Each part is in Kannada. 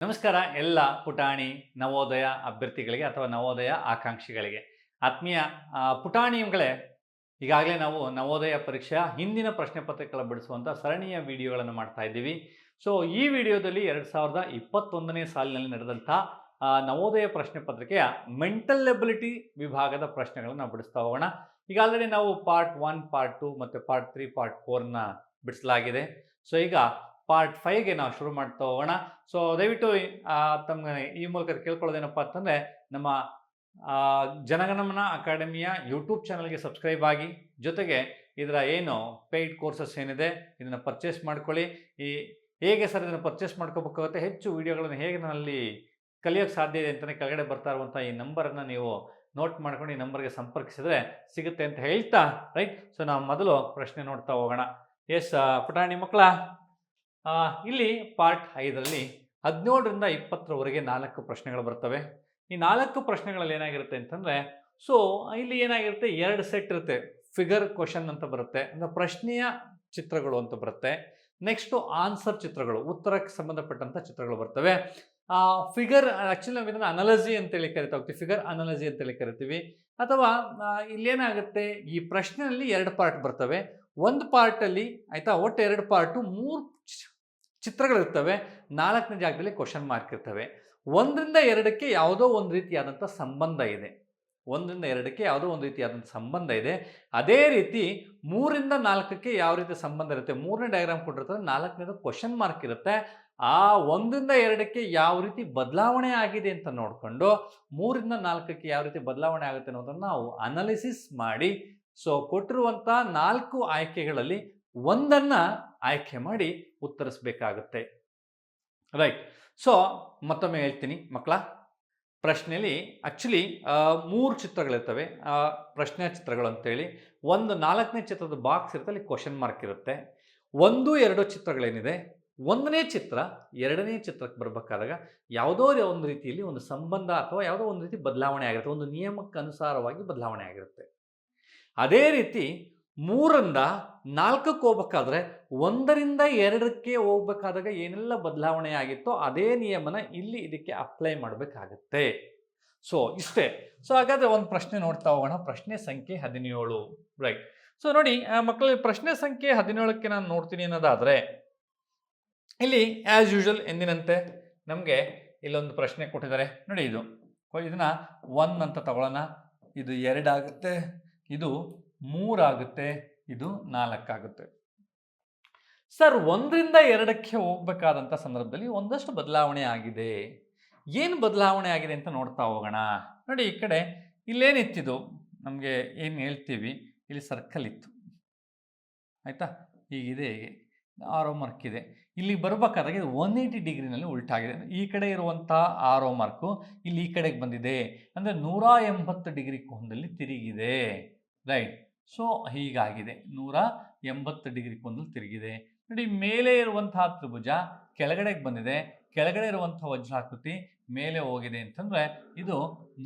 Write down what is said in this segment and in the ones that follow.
ನಮಸ್ಕಾರ ಎಲ್ಲ ಪುಟಾಣಿ ನವೋದಯ ಅಭ್ಯರ್ಥಿಗಳಿಗೆ ಅಥವಾ ನವೋದಯ ಆಕಾಂಕ್ಷಿಗಳಿಗೆ ಆತ್ಮೀಯ ಪುಟಾಣಿಗಳೇ. ಈಗಾಗಲೇ ನಾವು ನವೋದಯ ಪರೀಕ್ಷೆಯ ಹಿಂದಿನ ಪ್ರಶ್ನೆ ಪತ್ರಿಕೆಗಳ ಬಿಡಿಸುವಂಥ ಸರಣಿಯ ವಿಡಿಯೋಗಳನ್ನು ಮಾಡ್ತಾ ಇದ್ದೀವಿ. ಸೊ ಈ ವಿಡಿಯೋದಲ್ಲಿ 2021ನೇ ಸಾಲಿನಲ್ಲಿ ನಡೆದಂಥ ನವೋದಯ ಪ್ರಶ್ನೆ ಪತ್ರಿಕೆಯ ಮೆಂಟಲ್ ಎಬಿಲಿಟಿ ವಿಭಾಗದ ಪ್ರಶ್ನೆಗಳನ್ನು ನಾವು ಬಿಡಿಸ್ತಾ ಹೋಗೋಣ. ಈಗಾಗಲೇ ನಾವು ಪಾರ್ಟ್ 1, ಪಾರ್ಟ್ 2 ಮತ್ತು ಪಾರ್ಟ್ 3, ಪಾರ್ಟ್ 4ನ ಬಿಡಿಸಲಾಗಿದೆ. ಸೊ ಈಗ ಪಾರ್ಟ್ 5ಗೆ ನಾವು ಶುರು ಮಾಡ್ತಾ ಹೋಗೋಣ. ಸೊ ದಯವಿಟ್ಟು ತಮಗೆ ಈ ಮೂಲಕ ಕೇಳ್ಕೊಳ್ಳೋದೇನಪ್ಪ ಅಂತಂದರೆ, ನಮ್ಮ ಜನಗಣಮನ ಅಕಾಡೆಮಿಯ ಯೂಟ್ಯೂಬ್ ಚಾನಲ್ಗೆ ಸಬ್ಸ್ಕ್ರೈಬ್ ಆಗಿ, ಜೊತೆಗೆ ಇದರ ಏನು ಪೇಯ್ಡ್ ಕೋರ್ಸಸ್ ಏನಿದೆ ಇದನ್ನು ಪರ್ಚೇಸ್ ಮಾಡ್ಕೊಳ್ಳಿ. ಹೇಗೆ ಸರ್ ಇದನ್ನು ಪರ್ಚೇಸ್ ಮಾಡ್ಕೋಬೇಕಾಗುತ್ತೆ, ಹೆಚ್ಚು ವಿಡಿಯೋಗಳನ್ನು ಹೇಗೆ ನನ್ನಲ್ಲಿ ಕಲಿಯೋಕ್ಕೆ ಸಾಧ್ಯ ಇದೆ ಅಂತಲೇ ಕೆಳಗಡೆ ಬರ್ತಾ ಇರುವಂಥ ಈ ನಂಬರನ್ನು ನೀವು ನೋಟ್ ಮಾಡ್ಕೊಂಡು ಈ ನಂಬರ್ಗೆ ಸಂಪರ್ಕಿಸಿದ್ರೆ ಸಿಗುತ್ತೆ ಅಂತ ಹೇಳ್ತಾ, ರೈಟ್. ಸೊ ನಾವು ಮೊದಲು ಪ್ರಶ್ನೆ ನೋಡ್ತಾ ಹೋಗೋಣ. ಎಸ್ ಪುಟಾಣಿ ಮಕ್ಕಳ, ಇಲ್ಲಿ ಪಾರ್ಟ್ 5ರಲ್ಲಿ 17ರಿಂದ 20ರವರೆಗೆ 4 ಪ್ರಶ್ನೆಗಳು ಬರ್ತವೆ. ಈ 4 ಪ್ರಶ್ನೆಗಳಲ್ಲಿ ಏನಾಗಿರುತ್ತೆ ಅಂತಂದರೆ, ಸೊ ಇಲ್ಲಿ ಏನಾಗಿರುತ್ತೆ, 2 ಸೆಟ್ ಇರುತ್ತೆ. ಫಿಗರ್ ಕ್ವಶನ್ ಅಂತ ಬರುತ್ತೆ, ಅಂದರೆ ಪ್ರಶ್ನೆಯ ಚಿತ್ರಗಳು ಅಂತ ಬರುತ್ತೆ. ನೆಕ್ಸ್ಟು ಆನ್ಸರ್ ಚಿತ್ರಗಳು, ಉತ್ತರಕ್ಕೆ ಸಂಬಂಧಪಟ್ಟಂಥ ಚಿತ್ರಗಳು ಬರ್ತವೆ. ಫಿಗರ್ ಆ್ಯಕ್ಚುಲಿ ನಾವು ಇದನ್ನು ಅನಾಲಜಿ ಅಂತೇಳಿ ಕರಿತಾ ಹೋಗ್ತೀವಿ, ಫಿಗರ್ ಅನಾಲಜಿ ಅಂತೇಳಿ ಕರಿತೀವಿ. ಅಥವಾ ಇಲ್ಲೇನಾಗುತ್ತೆ, ಈ ಪ್ರಶ್ನೆಯಲ್ಲಿ 2 ಪಾರ್ಟ್ ಬರ್ತವೆ. ಒಂದು ಪಾರ್ಟಲ್ಲಿ ಆಯಿತಾ, ಒಟ್ಟು 2 ಪಾರ್ಟು 3 ಚಿತ್ರಗಳಿರ್ತವೆ. 4ನೇ ಜಾಗದಲ್ಲಿ ಕ್ವಶನ್ ಮಾರ್ಕ್ ಇರ್ತವೆ. 1ರಿಂದ 2ಕ್ಕೆ ಯಾವುದೋ ಒಂದು ರೀತಿಯಾದಂಥ ಸಂಬಂಧ ಇದೆ. 1ರಿಂದ 2ಕ್ಕೆ ಯಾವುದೋ ಒಂದು ರೀತಿಯಾದಂಥ ಸಂಬಂಧ ಇದೆ. ಅದೇ ರೀತಿ 3ರಿಂದ 4ಕ್ಕೆ ಯಾವ ರೀತಿ ಸಂಬಂಧ ಇರುತ್ತೆ, 3ನೇ ಡಯಾಗ್ರಾಮ್ ಕೊಟ್ಟಿರ್ತಾರೆ, 4ನೇದು ಕ್ವಶನ್ ಮಾರ್ಕ್ ಇರುತ್ತೆ. ಆ 1ರಿಂದ 2ಕ್ಕೆ ಯಾವ ರೀತಿ ಬದಲಾವಣೆ ಆಗಿದೆ ಅಂತ ನೋಡಿಕೊಂಡು 3ರಿಂದ 4ಕ್ಕೆ ಯಾವ ರೀತಿ ಬದಲಾವಣೆ ಆಗುತ್ತೆ ಅನ್ನೋದನ್ನು ನಾವು ಅನಾಲಿಸಿಸ್ ಮಾಡಿ, ಸೊ ಕೊಟ್ಟಿರುವಂಥ 4 ಆಯ್ಕೆಗಳಲ್ಲಿ ಒಂದನ್ನು ಆಯ್ಕೆ ಮಾಡಿ ಉತ್ತರಿಸಬೇಕಾಗುತ್ತೆ, ರೈಟ್. ಸೊ ಮತ್ತೊಮ್ಮೆ ಹೇಳ್ತೀನಿ ಮಕ್ಕಳ, ಪ್ರಶ್ನೆಯಲ್ಲಿ ಆ್ಯಕ್ಚುಲಿ 3 ಚಿತ್ರಗಳಿರ್ತವೆ, ಪ್ರಶ್ನೆಯ ಚಿತ್ರಗಳು ಅಂತೇಳಿ. ಒಂದು 4ನೇ ಚಿತ್ರದ ಬಾಕ್ಸ್ ಇರುತ್ತೆ, ಅಲ್ಲಿ ಕ್ವಶನ್ ಮಾರ್ಕ್ ಇರುತ್ತೆ. 1, 2 ಚಿತ್ರಗಳೇನಿದೆ, 1ನೇ ಚಿತ್ರ 2ನೇ ಚಿತ್ರಕ್ಕೆ ಬರಬೇಕಾದಾಗ ಯಾವುದೋ ಒಂದು ರೀತಿಯಲ್ಲಿ ಒಂದು ಸಂಬಂಧ ಅಥವಾ ಯಾವುದೋ ಒಂದು ರೀತಿ ಬದಲಾವಣೆ ಆಗಿರುತ್ತೆ, ಒಂದು ನಿಯಮಕ್ಕೆ ಅನುಸಾರವಾಗಿ ಬದಲಾವಣೆ ಆಗಿರುತ್ತೆ. ಅದೇ ರೀತಿ 3ರಿಂದ 4ಕ್ಕೆ ಹೋಗ್ಬೇಕಾದ್ರೆ 1ರಿಂದ 2ಕ್ಕೆ ಹೋಗ್ಬೇಕಾದಾಗ ಏನೆಲ್ಲ ಬದಲಾವಣೆ ಆಗಿತ್ತೋ ಅದೇ ನಿಯಮನ ಇಲ್ಲಿ ಇದಕ್ಕೆ ಅಪ್ಲೈ ಮಾಡಬೇಕಾಗತ್ತೆ. ಸೊ ಇಷ್ಟೇ. ಸೊ ಹಾಗಾದರೆ ಒಂದು ಪ್ರಶ್ನೆ ನೋಡ್ತಾ ಹೋಗೋಣ. ಪ್ರಶ್ನೆ ಸಂಖ್ಯೆ 17, ರೈಟ್. ಸೊ ನೋಡಿ ಮಕ್ಕಳಲ್ಲಿ, ಪ್ರಶ್ನೆ ಸಂಖ್ಯೆ 17ಕ್ಕೆ ನಾನು ನೋಡ್ತೀನಿ ಅನ್ನೋದಾದರೆ, ಇಲ್ಲಿ ಆ್ಯಸ್ ಯೂಶುವಲ್ ಎಂದಿನಂತೆ ನಮಗೆ ಇಲ್ಲೊಂದು ಪ್ರಶ್ನೆ ಕೊಟ್ಟಿದ್ದಾರೆ ನೋಡಿ. ಇದನ್ನು 1 ಅಂತ ತಗೊಳ್ಳೋಣ. ಇದು 2 ಆಗುತ್ತೆ, ಇದು 3 ಆಗುತ್ತೆ, ಇದು 4 ಆಗುತ್ತೆ. ಸರ್ 1ರಿಂದ 2ಕ್ಕೆ ಹೋಗ್ಬೇಕಾದಂಥ ಸಂದರ್ಭದಲ್ಲಿ ಒಂದಷ್ಟು ಬದಲಾವಣೆ ಆಗಿದೆ. ಏನು ಬದಲಾವಣೆ ಆಗಿದೆ ಅಂತ ನೋಡ್ತಾ ಹೋಗೋಣ. ನೋಡಿ ಈ ಕಡೆ ಇಲ್ಲೇನಿತ್ತಿದು, ನಮಗೆ ಏನು ಹೇಳ್ತೀವಿ, ಇಲ್ಲಿ ಸರ್ಕಲ್ ಇತ್ತು, ಆಯಿತಾ, ಹೀಗಿದೆ, ಹೀಗೆ ಆರೋ ಮಾರ್ಕ್ ಇದೆ. ಇಲ್ಲಿ ಬರಬೇಕಾದಾಗ ಇದು 180 ಡಿಗ್ರಿನಲ್ಲಿ ಉಲ್ಟಾಗಿದೆ. ಈ ಕಡೆ ಇರುವಂಥ ಆರೋ ಮಾರ್ಕು ಇಲ್ಲಿ ಈ ಕಡೆಗೆ ಬಂದಿದೆ, ಅಂದರೆ 180 ಡಿಗ್ರಿ ಕೋನದಲ್ಲಿ ತಿರುಗಿದೆ, ರೈಟ್. ಸೊ ಹೀಗಾಗಿದೆ, 180 ಡಿಗ್ರಿ ಕೋನದಲ್ಲಿ ತಿರುಗಿದೆ. ನೋಡಿ ಮೇಲೆ ಇರುವಂತಹ ತ್ರಿಭುಜ ಕೆಳಗಡೆಗೆ ಬಂದಿದೆ, ಕೆಳಗಡೆ ಇರುವಂಥ ವಜ್ರಾಕೃತಿ ಮೇಲೆ ಹೋಗಿದೆ ಅಂತಂದರೆ ಇದು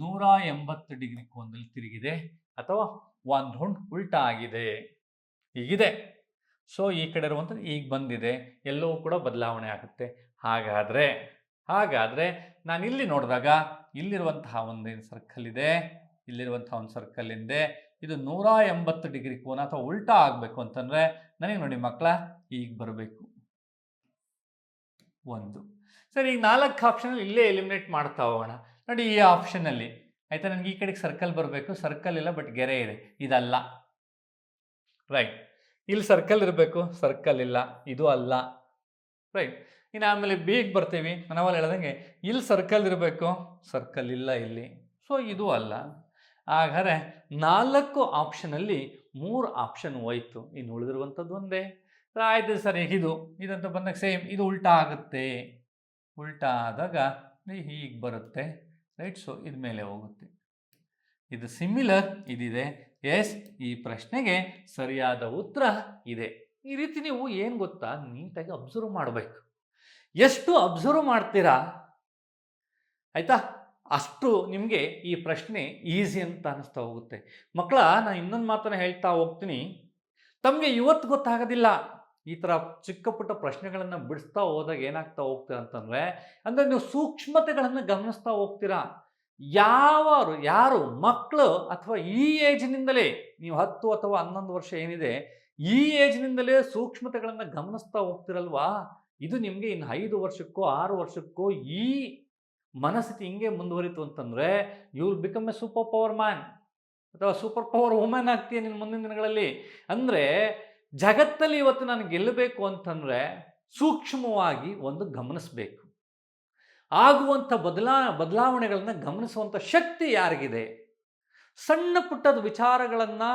180 ಡಿಗ್ರಿ ಕೋನದಲ್ಲಿ ತಿರುಗಿದೆ ಅಥವಾ ಒಂದು ರೌಂಡ್ ಉಲ್ಟಾ ಆಗಿದೆ, ಹೀಗಿದೆ. ಸೊ ಈ ಕಡೆ ಇರುವಂಥದ್ದು ಈಗ ಬಂದಿದೆ, ಎಲ್ಲವೂ ಕೂಡ ಬದಲಾವಣೆ ಆಗುತ್ತೆ. ಹಾಗಾದರೆ ನಾನು ಇಲ್ಲಿ ನೋಡಿದಾಗ ಇಲ್ಲಿರುವಂತಹ ಒಂದು ಸರ್ಕಲ್ ಇದೆ, ಇಲ್ಲಿರುವಂತಹ ಒಂದು ಸರ್ಕಲ್ ಇದೆ, ಇದು 180 ಡಿಗ್ರಿ ಕೋನ ಅಥವಾ ಉಲ್ಟಾ ಆಗಬೇಕು ಅಂತಂದರೆ ನನಗೆ ನೋಡಿ ಮಕ್ಕಳ, ಈಗ ಬರಬೇಕು 1. ಸರಿ, ಈಗ 4 ಆಪ್ಷನಲ್ಲಿ ಇಲ್ಲೇ ಎಲಿಮಿನೇಟ್ ಮಾಡ್ತಾ ಹೋಗೋಣ. ನೋಡಿ ಈ ಆಪ್ಷನಲ್ಲಿ ಆಯಿತಾ, ನನಗೆ ಈ ಕಡೆಗೆ ಸರ್ಕಲ್ ಬರಬೇಕು, ಸರ್ಕಲ್ ಇಲ್ಲ ಬಟ್ ಗೆರೆ ಇದೆ, ಇದಲ್ಲ, ರೈಟ್. ಇಲ್ಲಿ ಸರ್ಕಲ್ ಇರಬೇಕು, ಸರ್ಕಲ್ ಇಲ್ಲ, ಇದು ಅಲ್ಲ, ರೈಟ್. ಇನ್ನು ಆಮೇಲೆ ಬಿಗೆ ಬರ್ತೀವಿ, ನಾವಲ್ಲಿ ಹೇಳ್ದಂಗೆ ಇಲ್ಲಿ ಸರ್ಕಲ್ ಇರಬೇಕು, ಸರ್ಕಲ್ ಇಲ್ಲ ಇಲ್ಲಿ, ಸೊ ಇದು ಅಲ್ಲ. ಹಾಗಾದರೆ 4 ಆಪ್ಷನಲ್ಲಿ 3 ಆಪ್ಷನ್ ಹೋಯ್ತು, ಇನ್ನು ಉಳಿದಿರುವಂಥದ್ದು ಒಂದೇ. ಆಯಿತು ಸರ್, ಇದಂತ ಬಂದಾಗ ಸೇಮ್ ಇದು ಉಲ್ಟಾ ಆಗುತ್ತೆ, ಉಲ್ಟಾ ಆದಾಗ ಹೀಗೆ ಬರುತ್ತೆ, ರೈಟ್. ಸೊ ಇದು ಮೇಲೆ ಹೋಗುತ್ತೆ, ಇದು ಸಿಮಿಲರ್ ಇದಿದೆ. ಎಸ್, ಈ ಪ್ರಶ್ನೆಗೆ ಸರಿಯಾದ ಉತ್ತರ ಇದೆ. ಈ ರೀತಿ ನೀವು ಏನು ಗೊತ್ತಾ, ನೀಟಾಗಿ ಅಬ್ಸರ್ವ್ ಮಾಡಬೇಕು. ಎಷ್ಟು ಅಬ್ಸರ್ವ್ ಮಾಡ್ತೀರಾ ಆಯಿತಾ, ಅಷ್ಟು ನಿಮಗೆ ಈ ಪ್ರಶ್ನೆ ಈಸಿ ಅಂತ ಅನ್ನಿಸ್ತಾ ಹೋಗುತ್ತೆ. ಮಕ್ಕಳ, ನಾನು ಇನ್ನೊಂದು ಮಾತನ್ನು ಹೇಳ್ತಾ ಹೋಗ್ತೀನಿ. ತಮಗೆ ಇವತ್ತು ಗೊತ್ತಾಗೋದಿಲ್ಲ, ಈ ಥರ ಚಿಕ್ಕ ಪುಟ್ಟ ಪ್ರಶ್ನೆಗಳನ್ನು ಬಿಡಿಸ್ತಾ ಹೋದಾಗ ಏನಾಗ್ತಾ ಹೋಗ್ತೀರಾ ಅಂತಂದರೆ, ಅಂದರೆ ನೀವು ಸೂಕ್ಷ್ಮತೆಗಳನ್ನು ಗಮನಿಸ್ತಾ ಹೋಗ್ತೀರಾ. ಯಾರು ಮಕ್ಕಳು ಅಥವಾ ಈ ಏಜ್ನಿಂದಲೇ ನೀವು 10 ಅಥವಾ 11 ವರ್ಷ ಏನಿದೆ, ಈ ಏಜ್ನಿಂದಲೇ ಸೂಕ್ಷ್ಮತೆಗಳನ್ನು ಗಮನಿಸ್ತಾ ಹೋಗ್ತಿರಲ್ವಾ, ಇದು ನಿಮಗೆ ಇನ್ನು 5 ವರ್ಷಕ್ಕೋ 6 ವರ್ಷಕ್ಕೋ ಈ ಮನಸ್ಥಿತಿ ಹಿಂಗೆ ಮುಂದುವರಿತು ಅಂತಂದರೆ, you will become a super power man ಅಥವಾ ಸೂಪರ್ ಪವರ್ ವುಮೆನ್ ಆಗ್ತೀಯ ನೀನು ಮುಂದಿನ ದಿನಗಳಲ್ಲಿ. ಅಂದರೆ ಜಗತ್ತಲ್ಲಿ ಇವತ್ತು ನಾನು ಗೆಲ್ಲಬೇಕು ಅಂತಂದರೆ ಸೂಕ್ಷ್ಮವಾಗಿ ಒಂದು ಗಮನಿಸಬೇಕು. ಆಗುವಂಥ ಬದಲಾವಣೆಗಳನ್ನು ಗಮನಿಸುವಂಥ ಶಕ್ತಿ ಯಾರಿಗಿದೆ? ಸಣ್ಣ ಪುಟ್ಟದ ವಿಚಾರಗಳನ್ನು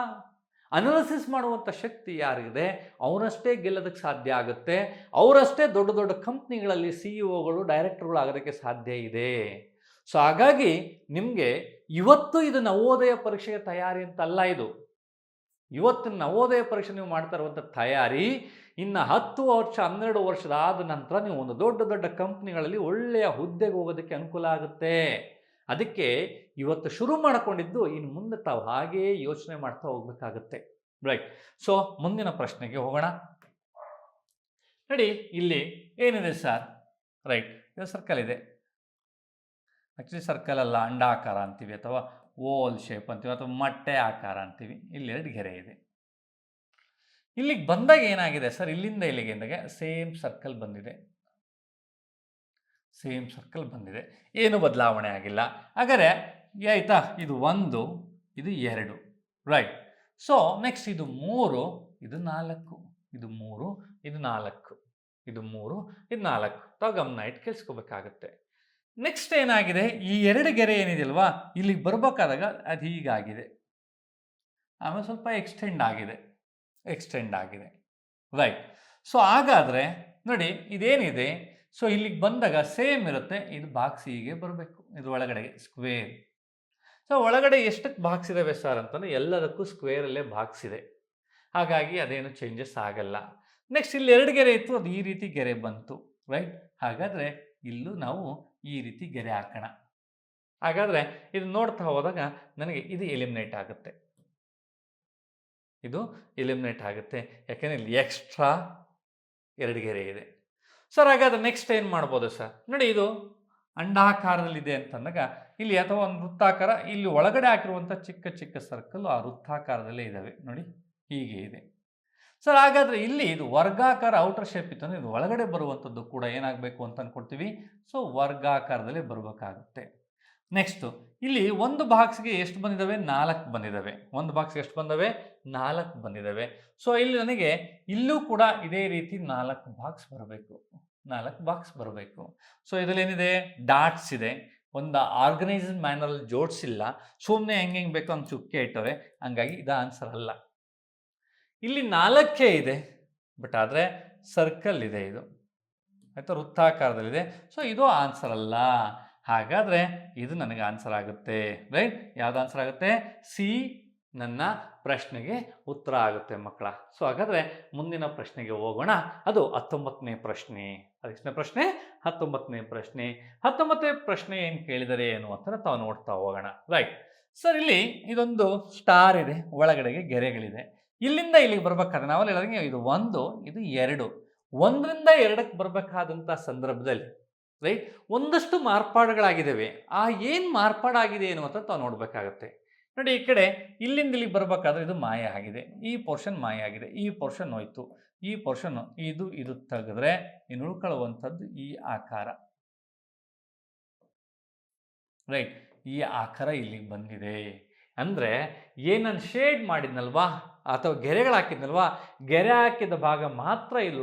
ಅನಾಲಿಸಿಸ್ ಮಾಡುವಂಥ ಶಕ್ತಿ ಯಾರಿಗಿದೆ, ಅವರಷ್ಟೇ ಗೆಲ್ಲೋದಕ್ಕೆ ಸಾಧ್ಯ ಆಗುತ್ತೆ. ಅವರಷ್ಟೇ ದೊಡ್ಡ ದೊಡ್ಡ ಕಂಪ್ನಿಗಳಲ್ಲಿ CEO ಗಳು, ಡೈರೆಕ್ಟರ್ಗಳು ಆಗೋದಕ್ಕೆ ಸಾಧ್ಯ ಇದೆ. ಸೊ ಹಾಗಾಗಿ ನಿಮಗೆ ಇವತ್ತು ಇದು ನವೋದಯ ಪರೀಕ್ಷೆಗೆ ತಯಾರಿ ಅಂತಲ್ಲ. ಇವತ್ತು ನವೋದಯ ಪರೀಕ್ಷೆ ನೀವು ಮಾಡ್ತಾ ಇರುವಂಥ ತಯಾರಿ ಇನ್ನು 10 ವರ್ಷ 12 ವರ್ಷದ ನಂತರ ನೀವು ಒಂದು ದೊಡ್ಡ ದೊಡ್ಡ ಕಂಪ್ನಿಗಳಲ್ಲಿ ಒಳ್ಳೆಯ ಹುದ್ದೆಗೆ ಹೋಗೋದಕ್ಕೆ ಅನುಕೂಲ ಆಗುತ್ತೆ. ಅದಕ್ಕೆ ಇವತ್ತು ಶುರು ಮಾಡಿಕೊಂಡಿದ್ದು ಇನ್ನು ಮುಂದೆ ತಾವು ಹಾಗೆಯೇ ಯೋಚನೆ ಮಾಡ್ತಾ ಹೋಗ್ಬೇಕಾಗತ್ತೆ. ರೈಟ್. ಸೊ ಮುಂದಿನ ಪ್ರಶ್ನೆಗೆ ಹೋಗೋಣ. ನೋಡಿ, ಇಲ್ಲಿ ಏನಿದೆ ಸರ್? ರೈಟ್, ಇದು ಸರ್ಕಲ್ ಇದೆ. ಆ್ಯಕ್ಚುಲಿ ಸರ್ಕಲ್ ಅಲ್ಲ, ಅಂಡಾಕಾರ ಅಂತೀವಿ ಅಥವಾ ಓಲ್ ಶೇಪ್ ಅಂತೀವಿ ಅಥವಾ ಮೊಟ್ಟೆ ಆಕಾರ ಅಂತೀವಿ. ಇಲ್ಲಿ 2 ಗೆರೆ ಇದೆ. ಇಲ್ಲಿಗೆ ಬಂದಾಗ ಏನಾಗಿದೆ ಸರ್? ಇಲ್ಲಿಂದ ಇಲ್ಲಿಗೆ ಎಂದಾಗ ಸೇಮ್ ಸರ್ಕಲ್ ಬಂದಿದೆ. ಏನು ಬದಲಾವಣೆ ಆಗಿಲ್ಲ. ಹಾಗಾದರೆ ಆಯಿತಾ, ಇದು 1, ಇದು 2. ರೈಟ್. ಸೊ ನೆಕ್ಸ್ಟ್ ಇದು 3, ಇದು 4, ಇದು 3, ಇದು 4, ಇದು 3, ಇದು 4. ತಾವು ಗಮನ ಇಟ್ಟು ಕೇಳಿಸ್ಕೋಬೇಕಾಗತ್ತೆ. ನೆಕ್ಸ್ಟ್ ಏನಾಗಿದೆ, ಈ 2 ಗೆರೆ ಏನಿದೆಯಲ್ವಾ, ಇಲ್ಲಿಗೆ ಬರಬೇಕಾದಾಗ ಅದು ಹೀಗಾಗಿದೆ, ಆಮೇಲೆ ಸ್ವಲ್ಪ ಎಕ್ಸ್ಟೆಂಡ್ ಆಗಿದೆ. ರೈಟ್. ಸೊ ಹಾಗಾದರೆ ನೋಡಿ, ಇದೇನಿದೆ, ಸೊ ಇಲ್ಲಿಗೆ ಬಂದಾಗ ಸೇಮ್ ಇರುತ್ತೆ. ಇದು ಬಾಕ್ಸ್ ಹೀಗೆ ಬರಬೇಕು, ಇದು ಒಳಗಡೆಗೆ ಸ್ಕ್ವೇರ್. ಸೊ ಒಳಗಡೆ ಎಷ್ಟಕ್ಕೆ ಬಾಕ್ಸ್ ಇದ್ದಾವೆ ಸರ್ ಅಂತಂದರೆ ಎಲ್ಲದಕ್ಕೂ ಸ್ಕ್ವೇರಲ್ಲೇ ಬಾಕ್ಸ್ ಇದೆ. ಹಾಗಾಗಿ ಅದೇನು ಚೇಂಜಸ್ ಆಗಲ್ಲ. ನೆಕ್ಸ್ಟ್ ಇಲ್ಲಿ 2 ಗೆರೆ ಇತ್ತು, ಅದು ಈ ರೀತಿ ಗೆರೆ ಬಂತು. ರೈಟ್. ಹಾಗಾದರೆ ಇಲ್ಲೂ ನಾವು ಈ ರೀತಿ ಗೆರೆ ಹಾಕೋಣ. ಹಾಗಾದರೆ ಇದು ನೋಡ್ತಾ ಹೋದಾಗ ನನಗೆ ಇದು ಎಲಿಮಿನೇಟ್ ಆಗುತ್ತೆ. ಯಾಕೆಂದರೆ ಇಲ್ಲಿ ಎಕ್ಸ್ಟ್ರಾ 2 ಗೆರೆ ಇದೆ. ಸರ್ ಹಾಗಾದ್ರೆ ನೆಕ್ಸ್ಟ್ ಏನು ಮಾಡ್ಬೋದು ಸರ್? ನೋಡಿ, ಇದು ಅಂಡಾಕಾರದಲ್ಲಿದೆ ಅಂತಂದಾಗ ಇಲ್ಲಿ ಅಥವಾ ಒಂದು ವೃತ್ತಾಕಾರ, ಇಲ್ಲಿ ಒಳಗಡೆ ಹಾಕಿರುವಂಥ ಚಿಕ್ಕ ಚಿಕ್ಕ ಸರ್ಕಲ್ ಆ ವೃತ್ತಾಕಾರದಲ್ಲೇ ಇದ್ದಾವೆ. ನೋಡಿ, ಹೀಗೆ ಇದೆ ಸರ್. ಹಾಗಾದರೆ ಇಲ್ಲಿ ಇದು ವರ್ಗಾಕಾರ ಔಟರ್ ಶೇಪ್ ಇತ್ತು ಅಂದರೆ ಇದು ಒಳಗಡೆ ಬರುವಂಥದ್ದು ಕೂಡ ಏನಾಗಬೇಕು ಅಂತ ಅಂದ್ಕೊಳ್ತೀವಿ. ಸೊ ವರ್ಗಾಕಾರದಲ್ಲಿ ಬರಬೇಕಾಗುತ್ತೆ. ನೆಕ್ಸ್ಟು ಇಲ್ಲಿ ಒಂದು ಬಾಕ್ಸ್ಗೆ ಎಷ್ಟು ಬಂದಿದ್ದಾವೆ? 4 ಬಂದಿದ್ದಾವೆ. ಒಂದು ಬಾಕ್ಸ್ಗೆ ಎಷ್ಟು ಬಂದವೆ? 4 ಬಂದಿದ್ದಾವೆ. ಸೊ ಇಲ್ಲಿ ನನಗೆ ಇಲ್ಲೂ ಕೂಡ ಇದೇ ರೀತಿ 4 ಬಾಕ್ಸ್ ಬರಬೇಕು. ಸೊ ಇದರಲ್ಲಿ ಏನಿದೆ? ಡಾಟ್ಸ್ ಇದೆ. ಒಂದು ಆರ್ಗನೈಸ್ಡ್ ಮ್ಯಾನರಲ್ಲಿ ಜೋಡಿಸಿಲ್ಲ, ಸುಮ್ಮನೆ ಹೆಂಗೆ ಬೇಕೋ ಹಂಗೆ ಚುಕ್ಕೆ ಇಟ್ಟವ್ರೆ. ಹಂಗಾಗಿ ಇದು ಆನ್ಸರ್ ಅಲ್ಲ. ಇಲ್ಲಿ 4 ಇದೆ, ಬಟ್ ಆದರೆ ಸರ್ಕಲ್ ಇದೆ, ಇದು ಆಯಿತಾ, ವೃತ್ತಾಕಾರದಲ್ಲಿದೆ. ಸೊ ಇದು ಆನ್ಸರ್ ಅಲ್ಲ. ಹಾಗಾದರೆ ಇದು ನನಗೆ ಆನ್ಸರ್ ಆಗುತ್ತೆ. ರೈಟ್. ಯಾವ್ದು ಆನ್ಸರ್ ಆಗುತ್ತೆ? ಸಿ ನನ್ನ ಪ್ರಶ್ನೆಗೆ ಉತ್ತರ ಆಗುತ್ತೆ ಮಕ್ಕಳ. ಸೊ ಹಾಗಾದರೆ ಮುಂದಿನ ಪ್ರಶ್ನೆಗೆ ಹೋಗೋಣ. ಅದು 19ನೇ ಪ್ರಶ್ನೆ. ಅದಕ್ಕೆ ಪ್ರಶ್ನೆ 19ನೇ ಪ್ರಶ್ನೆ. 19ನೇ ಪ್ರಶ್ನೆ ಏನು ಕೇಳಿದರೆ ಏನು ಅಂತ ತಾವು ನೋಡ್ತಾ ಹೋಗೋಣ. ರೈಟ್. ಸರ್ ಇಲ್ಲಿ ಇದೊಂದು ಸ್ಟಾರ್ ಇದೆ, ಒಳಗಡೆಗೆ ಗೆರೆಗಳಿದೆ. ಇಲ್ಲಿಂದ ಇಲ್ಲಿಗೆ ಬರಬೇಕಾದ್ರೆ ನಾವಲ್ಲಿ ಹೇಳಿದಂಗೆ ಇದು 1, ಇದು 2. 1ರಿಂದ 2ಕ್ಕೆ ಬರಬೇಕಾದಂಥ ಸಂದರ್ಭದಲ್ಲಿ ರೈಟ್ ಒಂದಷ್ಟು ಮಾರ್ಪಾಡುಗಳಾಗಿದ್ದಾವೆ. ಆ ಏನು ಮಾರ್ಪಾಡಾಗಿದೆ ಏನು ಅಂತ ತಾವು ನೋಡಬೇಕಾಗತ್ತೆ. ನೋಡಿ, ಈ ಕಡೆ ಇಲ್ಲಿಂದ ಇಲ್ಲಿಗೆ ಬರಬೇಕಾದ್ರೆ ಇದು ಮಾಯ ಆಗಿದೆ, ಈ ಪೋರ್ಷನ್ ಮಾಯ ಆಗಿದೆ, ಈ ಪೋರ್ಷನ್ ಹೋಯ್ತು, ಈ ಪೋರ್ಷನ್ ಇದು ತೆಗೆದ್ರೆ ಇನ್ನು ಉಳ್ಕೊಳ್ಳುವಂಥದ್ದು ಈ ಆಕಾರ. ರೈಟ್. ಈ ಆಕಾರ ಇಲ್ಲಿಗೆ ಬಂದಿದೆ ಅಂದರೆ ಏನು ನಾನು ಶೇಡ್ ಮಾಡಿದ್ನಲ್ವಾ ಅಥವಾ ಗೆರೆಗಳು ಹಾಕಿದ್ನಲ್ವಾ, ಗೆರೆ ಹಾಕಿದ ಭಾಗ ಮಾತ್ರ ಇಲ್ಲಿ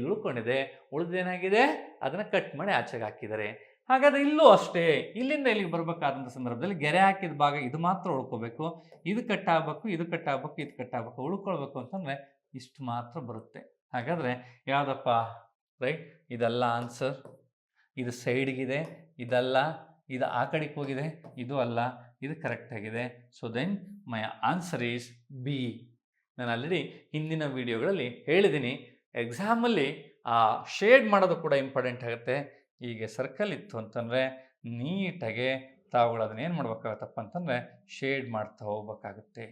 ಉಳ್ಕೊಂಡಿದೆ. ಉಳಿದೇನಾಗಿದೆ? ಅದನ್ನು ಕಟ್ ಮಾಡಿ ಆಚೆಗೆ ಹಾಕಿದ್ದಾರೆ. ಹಾಗಾದರೆ ಇಲ್ಲೂ ಅಷ್ಟೇ, ಇಲ್ಲಿಂದ ಇಲ್ಲಿಗೆ ಬರಬೇಕಾದಂಥ ಸಂದರ್ಭದಲ್ಲಿ ಗೆರೆ ಹಾಕಿದ ಭಾಗ ಇದು ಮಾತ್ರ ಉಳ್ಕೋಬೇಕು. ಇದು ಕಟ್ಟಾಗಬೇಕು, ಇದು ಕಟ್ಟಾಗಬೇಕು, ಉಳ್ಕೊಳ್ಬೇಕು ಅಂತಂದರೆ ಇಷ್ಟು ಮಾತ್ರ ಬರುತ್ತೆ. ಹಾಗಾದರೆ ಯಾವುದಪ್ಪ? ರೈಟ್. ಇದೆಲ್ಲ ಆನ್ಸರ್. ಇದು ಸೈಡ್ಗಿದೆ, ಇದಲ್ಲ, ಇದು ಆ ಕಡೆಗೆ ಹೋಗಿದೆ, ಇದು ಅಲ್ಲ, ಇದು ಕರೆಕ್ಟಾಗಿದೆ. So then my answer is B. ನಾನು ಆಲ್ರೆಡಿ ಹಿಂದಿನ ವಿಡಿಯೋಗಳಲ್ಲಿ ಹೇಳಿದ್ದೀನಿ, ಎಕ್ಸಾಮಲ್ಲಿ ಆ ಶೇಡ್ ಮಾಡೋದು ಕೂಡ ಇಂಪಾರ್ಟೆಂಟ್ ಆಗುತ್ತೆ. ಹೀಗೆ ಸರ್ಕಲ್ ಇತ್ತು ಅಂತಂದರೆ ನೀಟಾಗೆ ತಾವುಗಳು ಅದನ್ನ ಏನು ಮಾಡ್ಬೇಕಾಗತ್ತಪ್ಪ ಅಂತಂದರೆ ಶೇಡ್ ಮಾಡ್ತಾ ಹೋಗ್ಬೇಕಾಗುತ್ತೆ.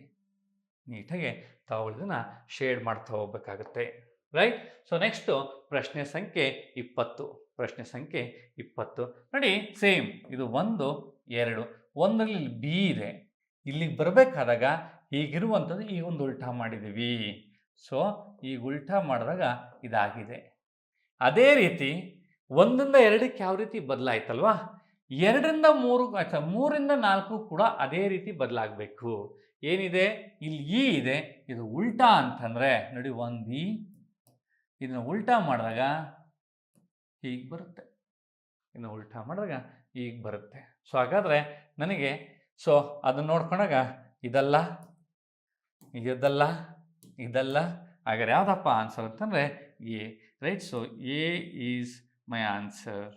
ನೀಟಾಗಿ ತಾವು ಇದನ್ನು ಶೇಡ್ ಮಾಡ್ತಾ ಹೋಗ್ಬೇಕಾಗುತ್ತೆ. ರೈಟ್. ಸೊ ನೆಕ್ಸ್ಟು ಪ್ರಶ್ನೆ ಸಂಖ್ಯೆ 20. ಪ್ರಶ್ನೆ ಸಂಖ್ಯೆ 20 ನೋಡಿ, ಸೇಮ್ ಇದು 1 2 ಒಂದರಲ್ಲಿ ಬಿ ಇದೆ. ಇಲ್ಲಿಗೆ ಬರಬೇಕಾದಾಗ ಹೀಗಿರುವಂಥದ್ದು ಈಗ ಒಂದು ಉಲ್ಟಾ ಮಾಡಿದ್ದೀವಿ. ಸೊ ಈಗ ಉಲ್ಟಾ ಮಾಡಿದಾಗ ಇದಾಗಿದೆ. ಅದೇ ರೀತಿ 1ರಿಂದ 2ಕ್ಕೆ ಯಾವ ರೀತಿ ಬದಲಾಯ್ತಲ್ವಾ, 2ರಿಂದ 3 ಅಥವಾ 3ರಿಂದ 4 ಕೂಡ ಅದೇ ರೀತಿ ಬದಲಾಗಬೇಕು. ಏನಿದೆ ಇಲ್ಲಿ ಇ ಇದೆ, ಇದು ಉಲ್ಟಾ ಅಂತಂದರೆ ನೋಡಿ, ಒಂದು ಇ ಇದನ್ನು ಉಲ್ಟಾ ಮಾಡಿದಾಗ ಹೀಗೆ ಬರುತ್ತೆ, ಇನ್ನು ಉಲ್ಟಾ ಮಾಡಿದಾಗ ಈಗ ಬರುತ್ತೆ. ಸೊ ಹಾಗಾದರೆ ನನಗೆ ಸೊ ಅದನ್ನು ನೋಡ್ಕೊಂಡಾಗ ಇದಲ್ಲ ಇದಲ್ಲ ಇದಲ್ಲ, ಹಾಗಾದ್ರೆ ಯಾವುದಪ್ಪ ಆನ್ಸರ್ ಅಂತಂದರೆ A. Right. So A is my answer.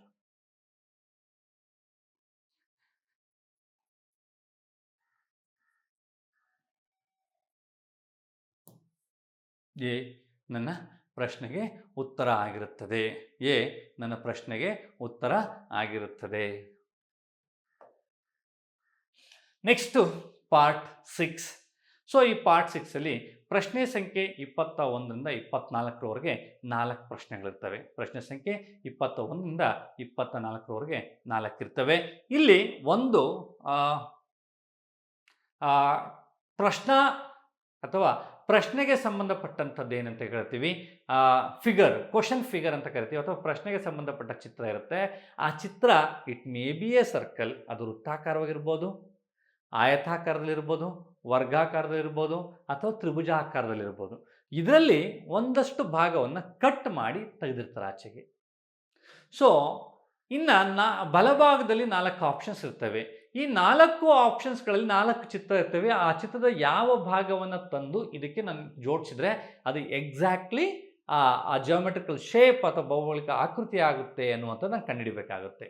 A ನನ್ನ ಪ್ರಶ್ನೆಗೆ ಉತ್ತರ ಆಗಿರುತ್ತದೆ. ಎ ನನ್ನ ಪ್ರಶ್ನೆಗೆ ಉತ್ತರ ಆಗಿರುತ್ತದೆ. Next part 6. ಸೊ ಈ ಪಾರ್ಟ್ 6ಅಲ್ಲಿ ಪ್ರಶ್ನೆ ಸಂಖ್ಯೆ 21ರಿಂದ 24ರವರೆಗೆ 4 ಪ್ರಶ್ನೆಗಳಿರ್ತವೆ. ಪ್ರಶ್ನೆ ಸಂಖ್ಯೆ 21ರಿಂದ 24ರವರೆಗೆ 4 ಇರ್ತವೆ. ಇಲ್ಲಿ ಒಂದು ಪ್ರಶ್ನ ಅಥವಾ ಪ್ರಶ್ನೆಗೆ ಸಂಬಂಧಪಟ್ಟಂಥದ್ದು ಏನಂತ ಹೇಳ್ತೀವಿ, ಫಿಗರ್, ಕ್ವಶನ್ ಫಿಗರ್ ಅಂತ ಕರಿತೀವಿ, ಅಥವಾ ಪ್ರಶ್ನೆಗೆ ಸಂಬಂಧಪಟ್ಟ ಚಿತ್ರ ಇರುತ್ತೆ. ಆ ಚಿತ್ರ it may be a circle, ಅದು ವೃತ್ತಾಕಾರವಾಗಿರ್ಬೋದು, ಆಯತಾಕಾರದಲ್ಲಿರ್ಬೋದು, ವರ್ಗಾಕಾರದಲ್ಲಿರ್ಬೋದು, ಅಥವಾ ತ್ರಿಭುಜಾಕಾರದಲ್ಲಿರ್ಬೋದು. ಇದರಲ್ಲಿ ಒಂದಷ್ಟು ಭಾಗವನ್ನು ಕಟ್ ಮಾಡಿ ತೆಗೆದಿರ್ತಾರೆ ಆಚೆಗೆ. ಸೊ ಇನ್ನು ಬಲಭಾಗದಲ್ಲಿ 4 ಆಪ್ಷನ್ಸ್ ಇರ್ತವೆ. ಈ 4 ಆಪ್ಷನ್ಸ್ಗಳಲ್ಲಿ 4 ಚಿತ್ರ ಇರ್ತವೆ. ಆ ಚಿತ್ರದ ಯಾವ ಭಾಗವನ್ನು ತಂದು ಇದಕ್ಕೆ ನಾನು ಜೋಡಿಸಿದ್ರೆ ಅದು ಎಕ್ಸಾಕ್ಟ್ಲಿ ಆ ಜಿಯೋಮೆಟ್ರಿಕಲ್ ಶೇಪ್ ಅಥವಾ ಭೌಗೋಳಿಕ ಆಕೃತಿ ಆಗುತ್ತೆ ಅನ್ನುವಂಥದ್ದು ನಾನು ಕಂಡುಹಿಡಿಬೇಕಾಗುತ್ತೆ.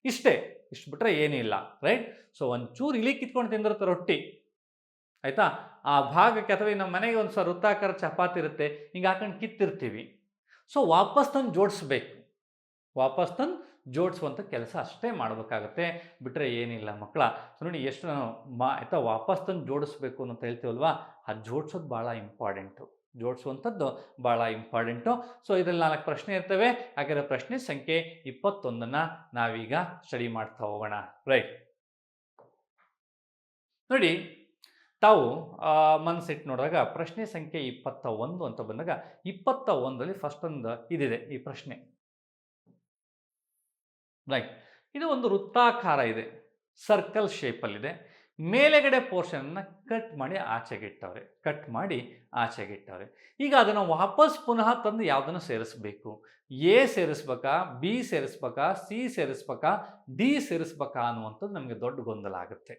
ಇಷ್ಟೇ, ಇಷ್ಟು ಬಿಟ್ಟರೆ ಏನಿಲ್ಲ. ರೈಟ್. ಸೊ ಒಂಚೂರು ಇಲಿ ಕಿತ್ಕೊಂಡು ತಿಂದಿರುತ್ತೆ ರೊಟ್ಟಿ, ಆಯಿತಾ, ಆ ಭಾಗಕ್ಕೆ, ಅಥವಾ ನಮ್ಮ ಮನೆಗೆ ಒಂದು ಸಲ ವೃತ್ತಾಕಾರ ಚಪಾತಿ ಇರುತ್ತೆ, ಹಿಂಗೆ ಹಾಕೊಂಡು ಕಿತ್ತಿರ್ತೀವಿ. ಸೊ ವಾಪಸ್ ತಂದು ಜೋಡಿಸ್ಬೇಕು, ವಾಪಸ್ ತಂದು ಜೋಡಿಸುವಂಥ ಕೆಲಸ ಅಷ್ಟೇ ಮಾಡಬೇಕಾಗುತ್ತೆ, ಬಿಟ್ಟರೆ ಏನಿಲ್ಲ ಮಕ್ಕಳ. ಸೊ ನೋಡಿ, ಎಷ್ಟು ನಾನು ಆಯಿತಾ ವಾಪಸ್ ತಂದು ಜೋಡಿಸ್ಬೇಕು ಅಂತ ಹೇಳ್ತೀವಲ್ವ, ಅದು ಜೋಡಿಸೋದು ಭಾಳ ಇಂಪಾರ್ಟೆಂಟು, ಜೋಡಿಸುವಂಥದ್ದು ಭಾಳ ಇಂಪಾರ್ಟೆಂಟು. ಸೊ ಇದರಲ್ಲಿ 4 ಪ್ರಶ್ನೆ ಇರ್ತವೆ. ಹಾಗಾದರೆ ಪ್ರಶ್ನೆ ಸಂಖ್ಯೆ 21ನ್ನು ನಾವೀಗ ಸ್ಟಡಿ ಮಾಡ್ತಾ ಹೋಗೋಣ. ರೈಟ್. ನೋಡಿ, ತಾವು ಮನಸ್ಸಿಟ್ಟು ನೋಡಿದಾಗ ಪ್ರಶ್ನೆ ಸಂಖ್ಯೆ 21 ಅಂತ ಬಂದಾಗ 21ರಲ್ಲಿ ಫಸ್ಟ್ ಒಂದು ಇದಿದೆ, ಈ ಪ್ರಶ್ನೆ. ರೈಟ್. ಇದು ಒಂದು ವೃತ್ತಾಕಾರ ಇದೆ, ಸರ್ಕಲ್ ಶೇಪಲ್ಲಿದೆ. ಮೇಲೆಗಡೆ ಪೋರ್ಷನನ್ನು ಕಟ್ ಮಾಡಿ ಆಚೆಗಿಟ್ಟವ್ರೆ, ಕಟ್ ಮಾಡಿ ಆಚೆಗಿಟ್ಟವ್ರೆ. ಈಗ ಅದನ್ನು ವಾಪಸ್ ಪುನಃ ತಂದು ಯಾವುದನ್ನು ಸೇರಿಸ್ಬೇಕು, ಎ ಸೇರಿಸ್ಬೇಕಾ, ಬಿ ಸೇರಿಸ್ಬೇಕಾ, ಸಿ ಸೇರಿಸ್ಬೇಕಾ, ಡಿ ಸೇರಿಸ್ಬೇಕಾ ಅನ್ನುವಂಥದ್ದು ನಮಗೆ ದೊಡ್ಡ ಗೊಂದಲ ಆಗುತ್ತೆ.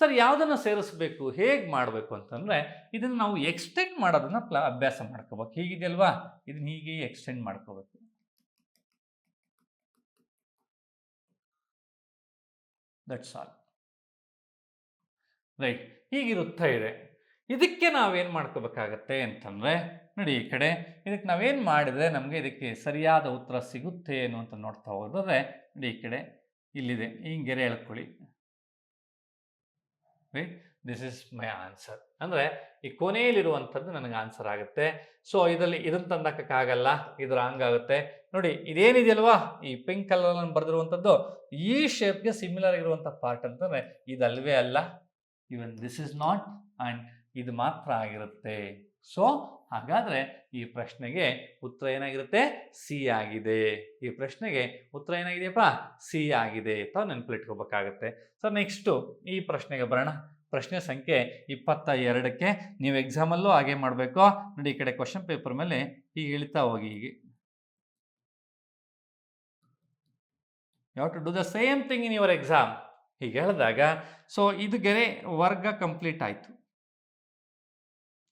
ಸರ್, ಯಾವುದನ್ನು ಸೇರಿಸ್ಬೇಕು, ಹೇಗೆ ಮಾಡಬೇಕು ಅಂತಂದರೆ ಇದನ್ನು ನಾವು ಎಕ್ಸ್ಟೆಂಡ್ ಮಾಡೋದನ್ನು ಅಭ್ಯಾಸ ಮಾಡ್ಕೋಬೇಕು. ಹೀಗಿದೆಯಲ್ವಾ, ಇದನ್ನ ಹೀಗೆ ಎಕ್ಸ್ಟೆಂಡ್ ಮಾಡ್ಕೋಬೇಕು. That's all. ರೈಟ್. ಹೀಗಿರುತ್ತಾ ಇದೆ. ಇದಕ್ಕೆ ನಾವೇನು ಮಾಡ್ಕೋಬೇಕಾಗತ್ತೆ ಅಂತಂದರೆ ನೋಡಿ, ಈ ಕಡೆ ಇದಕ್ಕೆ ನಾವೇನು ಮಾಡಿದರೆ ನಮಗೆ ಇದಕ್ಕೆ ಸರಿಯಾದ ಉತ್ತರ ಸಿಗುತ್ತೆ ಅನ್ನುವಂಥ ನೋಡ್ತಾ ಹೋದರೆ ನೋಡಿ, ಈ ಕಡೆ ಇಲ್ಲಿದೆ, ಹಿಂಗೆ ಗೆರೆ ಎಳ್ಕೊಳ್ಳಿ. Right. This is my answer. ಅಂದರೆ ಈ ಕೊನೆಯಲ್ಲಿರುವಂಥದ್ದು ನನಗೆ ಆನ್ಸರ್ ಆಗುತ್ತೆ. ಸೊ ಇದರಲ್ಲಿ ಇದನ್ನು ತಂದಾಕಕ್ಕಾಗಲ್ಲ, ಇದು ರಾಂಗ್ ಆಗುತ್ತೆ. ನೋಡಿ, ಇದೇನಿದೆಯಲ್ವಾ, ಈ ಪಿಂಕ್ ಕಲರಲ್ಲಿ ಬರೆದಿರುವಂಥದ್ದು ಈ ಶೇಪ್ಗೆ ಸಿಮಿಲರ್ ಆಗಿರುವಂಥ ಪಾರ್ಟ್ ಅಂತಂದರೆ ಇದಲ್ವೇ ಅಲ್ಲ. Even this is not, and ಇದು ಮಾತ್ರ ಆಗಿರುತ್ತೆ. ಸೊ ಹಾಗಾದರೆ ಈ ಪ್ರಶ್ನೆಗೆ ಉತ್ತರ ಏನಾಗಿರುತ್ತೆ, ಸಿ ಆಗಿದೆ. ಈ ಪ್ರಶ್ನೆಗೆ ಉತ್ತರ ಏನಾಗಿದೆಯಪ್ಪ, ಸಿ ಆಗಿದೆ. ತಾವು ನೆನಪಿಟ್ಕೋಬೇಕಾಗತ್ತೆ. ಸೊ ನೆಕ್ಸ್ಟು ಈ ಪ್ರಶ್ನೆಗೆ ಬರೋಣ. ಪ್ರಶ್ನೆ ಸಂಖ್ಯೆ 22ಕ್ಕೆ ನೀವು ಎಕ್ಸಾಮಲ್ಲೂ ಹಾಗೆ ಮಾಡಬೇಕು. ನೋಡಿ, ಈ ಕಡೆ ಕ್ವಶನ್ ಪೇಪರ್ ಮೇಲೆ ಹೀಗೆ ಇಳಿತಾ ಹೋಗಿ, ಹೀಗೆ you have to do the same thing in your exam. ಹೀಗೆ ಹೇಳಿದಾಗ ಸೊ ಇದು ಗೆರೆ ವರ್ಗ ಕಂಪ್ಲೀಟ್ ಆಯಿತು,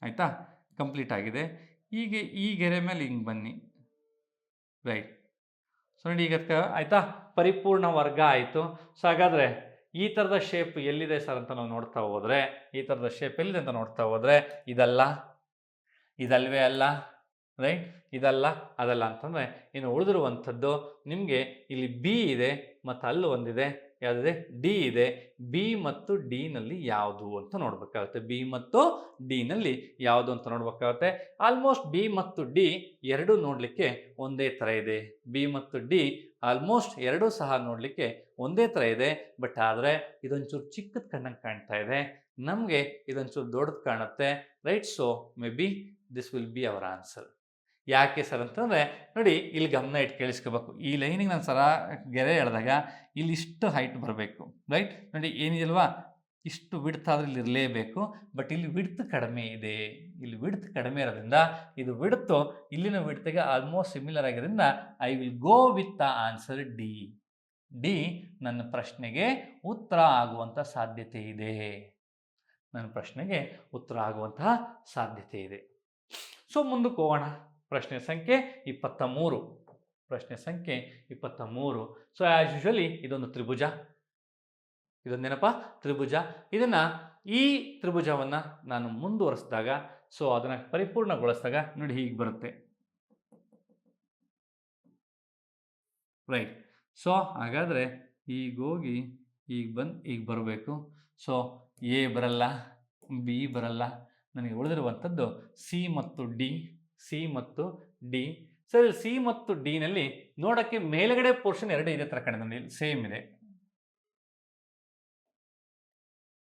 ಆಯಿತಾ, ಕಂಪ್ಲೀಟ್ ಆಗಿದೆ. ಹೀಗೆ ಈ ಗೆರೆ ಮೇಲೆ ಹಿಂಗೆ ಬನ್ನಿ. ರೈಟ್. ಸೊ ನೋಡಿ, ಈಗ ಆಯಿತಾ, ಪರಿಪೂರ್ಣ ವರ್ಗ ಆಯಿತು. ಸೊ ಹಾಗಾದರೆ ಈ ಥರದ ಶೇಪ್ ಎಲ್ಲಿದೆ ಸರ್ ಅಂತ ನಾವು ನೋಡ್ತಾ ಹೋದರೆ, ಈ ಥರದ ಶೇಪ್ ಎಲ್ಲಿದೆ ಅಂತ ನೋಡ್ತಾ ಹೋದರೆ ಇದಲ್ಲ, ಇದಲ್ವೇ ಅಲ್ಲ. ರೈಟ್. ಇದಲ್ಲ, ಅದಲ್ಲ ಅಂತಂದರೆ ಇನ್ನು ಉಳಿದಿರುವಂಥದ್ದು ನಿಮಗೆ ಇಲ್ಲಿ ಬಿ ಇದೆ ಮತ್ತು ಅಲ್ಲೂ ಒಂದಿದೆ, ಯಾವುದಿದೆ, ಡಿ ಇದೆ. ಬಿ ಮತ್ತು ಡಿ ನಲ್ಲಿ ಯಾವುದು ಅಂತ ನೋಡ್ಬೇಕಾಗುತ್ತೆ. ಬಿ ಮತ್ತು ಡಿ ನಲ್ಲಿ ಯಾವುದು ಅಂತ ನೋಡ್ಬೇಕಾಗುತ್ತೆ. ಆಲ್ಮೋಸ್ಟ್ ಬಿ ಮತ್ತು ಡಿ ಎರಡು ನೋಡ್ಲಿಕ್ಕೆ ಒಂದೇ ತರ ಇದೆ. ಬಿ ಮತ್ತು ಡಿ ಆಲ್ಮೋಸ್ಟ್ ಎರಡೂ ಸಹ ನೋಡ್ಲಿಕ್ಕೆ ಒಂದೇ ತರ ಇದೆ. ಬಟ್ ಆದರೆ ಇದೊಂಚೂರು ಚಿಕ್ಕದ ಕಣ್ಣಂಗೆ ಕಾಣ್ತಾ ಇದೆ, ನಮಗೆ ಇದೊಂಚೂರು ದೊಡ್ಡದು ಕಾಣುತ್ತೆ, right? So may be this will be our answer. ಯಾಕೆ ಸರ್ ಅಂತಂದರೆ ನೋಡಿ, ಇಲ್ಲಿ ಗಮನ ಇಟ್ಟು ಕೇಳಿಸ್ಕೋಬೇಕು. ಈ ಲೈನಿಗೆ ನಾನು ಸರ ಗೆರೆ ಎಳೆದಾಗ ಇಲ್ಲಿ ಇಷ್ಟು ಹೈಟ್ ಬರಬೇಕು, ರೈಟ್? ನೋಡಿ ಏನಿದೆಯಲ್ವಾ, ಇಷ್ಟು ವಿಡ್ತ್ ಆದ್ರೆ ಇಲ್ಲಿ ಇರಲೇಬೇಕು. ಬಟ್ ಇಲ್ಲಿ ವಿಡ್ತ್ ಕಡಿಮೆ ಇದೆ. ಇಲ್ಲಿ ವಿಡ್ತ್ ಕಡಿಮೆ ಇರೋದ್ರಿಂದ ಇದು ವಿಡ್ತು ಇಲ್ಲಿನ ವಿಡ್ತ್ಗೆ ಆಲ್ಮೋಸ್ಟ್ ಸಿಮಿಲರ್ ಆಗಿರೋದ್ರಿಂದ I will go with the answer D. D ನನ್ನ ಪ್ರಶ್ನೆಗೆ ಉತ್ತರ ಆಗುವಂಥ ಸಾಧ್ಯತೆ ಇದೆ. ನನ್ನ ಪ್ರಶ್ನೆಗೆ ಉತ್ತರ ಆಗುವಂತಹ ಸಾಧ್ಯತೆ ಇದೆ. ಸೊ ಮುಂದಕ್ಕೆ ಹೋಗೋಣ. ಪ್ರಶ್ನೆ ಸಂಖ್ಯೆ 23. ಪ್ರಶ್ನೆ ಸಂಖ್ಯೆ 23. ಸೊ ಆ್ಯಸ್ ಯೂಶುವಲಿ ಇದೊಂದು ತ್ರಿಭುಜ. ಇದೊಂದೇನಪ್ಪ, ತ್ರಿಭುಜ. ಇದನ್ನು ಈ ತ್ರಿಭುಜವನ್ನು ನಾನು ಮುಂದುವರಿಸಿದಾಗ, ಸೊ ಅದನ್ನು ಪರಿಪೂರ್ಣಗೊಳಿಸಿದಾಗ ನೋಡಿ ಹೀಗೆ ಬರುತ್ತೆ, ರೈಟ್? ಸೊ ಹಾಗಾದರೆ ಈಗ ಹೋಗಿ ಈಗ ಬಂದು ಈಗ ಬರಬೇಕು. ಸೊ ಎ ಬರಲ್ಲ, ಬಿ ಬರಲ್ಲ, ನನಗೆ ಉಳಿದಿರುವಂಥದ್ದು ಸಿ ಮತ್ತು ಡಿ. ಸಿ ಮತ್ತು ಡಿ. ಸರ್ ಸಿ ಮತ್ತು ಡಿ ನಲ್ಲಿ ನೋಡೋಕ್ಕೆ ಮೇಲ್ಗಡೆ ಪೋರ್ಷನ್ ಎರಡು ಇದೇ ಥರ ಕಾಣಿದೆ, ಸೇಮ್ ಇದೆ,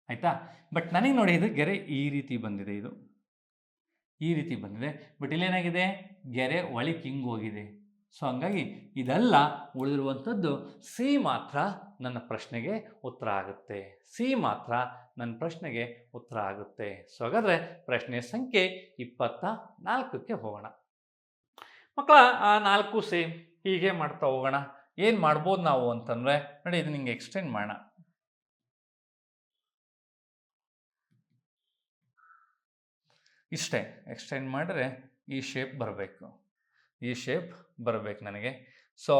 ಆಯಿತಾ? ಬಟ್ ನನಗೆ ನೋಡಿ ಇದು ಗೆರೆ ಈ ರೀತಿ ಬಂದಿದೆ, ಇದು ಈ ರೀತಿ ಬಂದಿದೆ. ಬಟ್ ಇಲ್ಲೇನಾಗಿದೆ, ಗೆರೆ ಒಳಗೆ ಹಿಂಗೆ ಹೋಗಿದೆ. ಸೊ ಹಂಗಾಗಿ ಇದೆಲ್ಲ ಉಳಿದಿರುವಂಥದ್ದು ಸಿ ಮಾತ್ರ ನನ್ನ ಪ್ರಶ್ನೆಗೆ ಉತ್ತರ ಆಗುತ್ತೆ. ಸಿ ಮಾತ್ರ ನನ್ನ ಪ್ರಶ್ನೆಗೆ ಉತ್ತರ ಆಗುತ್ತೆ. ಸೊ ಹಾಗಾದರೆ ಪ್ರಶ್ನೆ ಸಂಖ್ಯೆ 24ಕ್ಕೆ ಹೋಗೋಣ. ಮಕ್ಕಳ ಆ 4 ಸೇಮ್ ಹೀಗೆ ಮಾಡ್ತಾ ಹೋಗೋಣ. ಏನು ಮಾಡ್ಬೋದು ನಾವು ಅಂತಂದರೆ ನೋಡಿ, ಇದು ನಿಂಗೆ ಎಕ್ಸ್ಟೆಂಡ್ ಮಾಡೋಣ. ಇಷ್ಟೇ ಎಕ್ಸ್ಟೆಂಡ್ ಮಾಡಿದ್ರೆ ಈ ಶೇಪ್ ಬರಬೇಕು, ಈ ಶೇಪ್ ಬರಬೇಕು ನನಗೆ. ಸೊ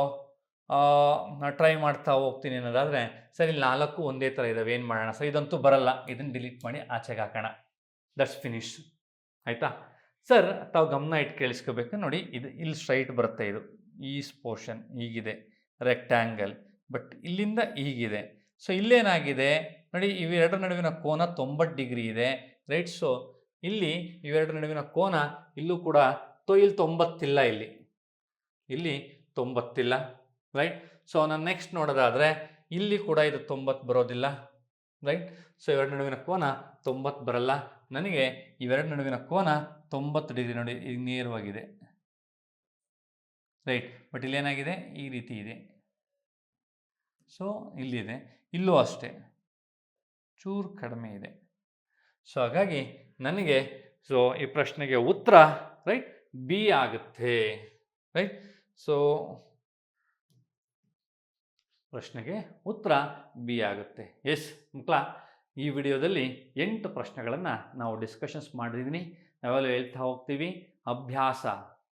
ನಾನು ಟ್ರೈ ಮಾಡ್ತಾ ಹೋಗ್ತೀನಿ ಅನ್ನೋದಾದರೆ, ಸರ್ ಇಲ್ಲಿ 4 ಒಂದೇ ಥರ ಇದ್ದಾವೆ, ಏನು ಮಾಡೋಣ ಸರ್? ಇದಂತೂ ಬರಲ್ಲ, ಇದನ್ನು ಡಿಲೀಟ್ ಮಾಡಿ ಆಚೆಗೆ ಹಾಕೋಣ. ದಟ್ಸ್ ಫಿನಿಶ್, ಆಯಿತಾ? ಸರ್ ತಾವು ಗಮನ ಇಟ್ಟು ಕೇಳಿಸ್ಕೋಬೇಕು. ನೋಡಿ ಇದು ಇಲ್ಲಿ ಸ್ಟ್ರೈಟ್ ಬರುತ್ತೆ, ಇದು ಈ ಪೋರ್ಷನ್ ಹೀಗಿದೆ, ರೆಕ್ಟ್ಯಾಂಗಲ್. ಬಟ್ ಇಲ್ಲಿಂದ ಹೀಗಿದೆ. ಸೊ ಇಲ್ಲೇನಾಗಿದೆ ನೋಡಿ, ಇವೆರಡರ ನಡುವಿನ ಕೋನ 90 ಡಿಗ್ರಿ ಇದೆ, ರೈಟ್? ಸೊ ಇಲ್ಲಿ ಇವೆರಡರ ನಡುವಿನ ಕೋನ ಇಲ್ಲೂ ಕೂಡ ಇಲ್ಲಿ 90 ಇಲ್ಲ, ಇಲ್ಲಿ 90 ಇಲ್ಲ, ರೈಟ್? ಸೊ ನಾನು ನೆಕ್ಸ್ಟ್ ನೋಡೋದಾದರೆ ಇಲ್ಲಿ ಕೂಡ ಇದು 90 ಬರೋದಿಲ್ಲ, ರೈಟ್? ಸೊ ಇವೆರಡು ನಡುವಿನ ಕೋನ 90 ಬರಲ್ಲ. ನನಗೆ ಇವೆರಡು ನಡುವಿನ ಕೋನ 90 ಡಿಗ್ರಿ ನೋಡಿ, ಈಗ ನೇರವಾಗಿದೆ, ರೈಟ್? ಬಟ್ ಇಲ್ಲೇನಾಗಿದೆ, ಈ ರೀತಿ ಇದೆ. ಸೊ ಇಲ್ಲಿದೆ, ಇಲ್ಲೂ ಅಷ್ಟೇ ಚೂರು ಕಡಿಮೆ ಇದೆ. ಸೊ ಹಾಗಾಗಿ ನನಗೆ ಸೊ ಈ ಪ್ರಶ್ನೆಗೆ ಉತ್ತರ ರೈಟ್ ಬಿ ಆಗುತ್ತೆ, ರೈಟ್? ಸೊ ಪ್ರಶ್ನೆಗೆ ಉತ್ತರ ಬಿ ಆಗುತ್ತೆ. ಎಸ್ ಮಕ್ಕಳ, ಈ ವಿಡಿಯೋದಲ್ಲಿ 8 ಪ್ರಶ್ನೆಗಳನ್ನು ನಾವು ಡಿಸ್ಕಷನ್ಸ್ ಮಾಡಿದ್ದೀನಿ. ನಾವೆಲ್ಲ ಹೇಳ್ತಾ ಹೋಗ್ತೀವಿ ಅಭ್ಯಾಸ,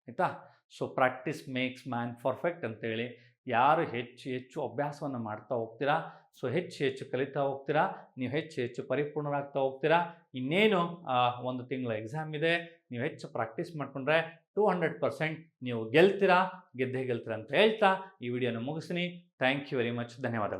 ಆಯಿತಾ? So practice makes man perfect ಅಂತೇಳಿ. ಯಾರು ಹೆಚ್ಚು ಹೆಚ್ಚು ಅಭ್ಯಾಸವನ್ನು ಮಾಡ್ತಾ ಹೋಗ್ತೀರಾ, ಸೊ ಹೆಚ್ಚು ಹೆಚ್ಚು ಕಲಿತಾ ಹೋಗ್ತೀರಾ, ನೀವು ಹೆಚ್ಚು ಹೆಚ್ಚು ಪರಿಪೂರ್ಣರಾಗ್ತಾ ಹೋಗ್ತೀರಾ. ಇನ್ನೇನು 1 ತಿಂಗಳ ಎಕ್ಸಾಮ್ ಇದೆ, ನೀವು ಹೆಚ್ಚು ಪ್ರಾಕ್ಟೀಸ್ ಮಾಡಿಕೊಂಡ್ರೆ 200% ನೀವು ಗೆಲ್ತೀರಾ ಅಂತ ಹೇಳ್ತಾ ಈ ವಿಡಿಯೋನ ಮುಗಿಸ್ತೀನಿ. Thank you very much. ಧನ್ಯವಾದಗಳು.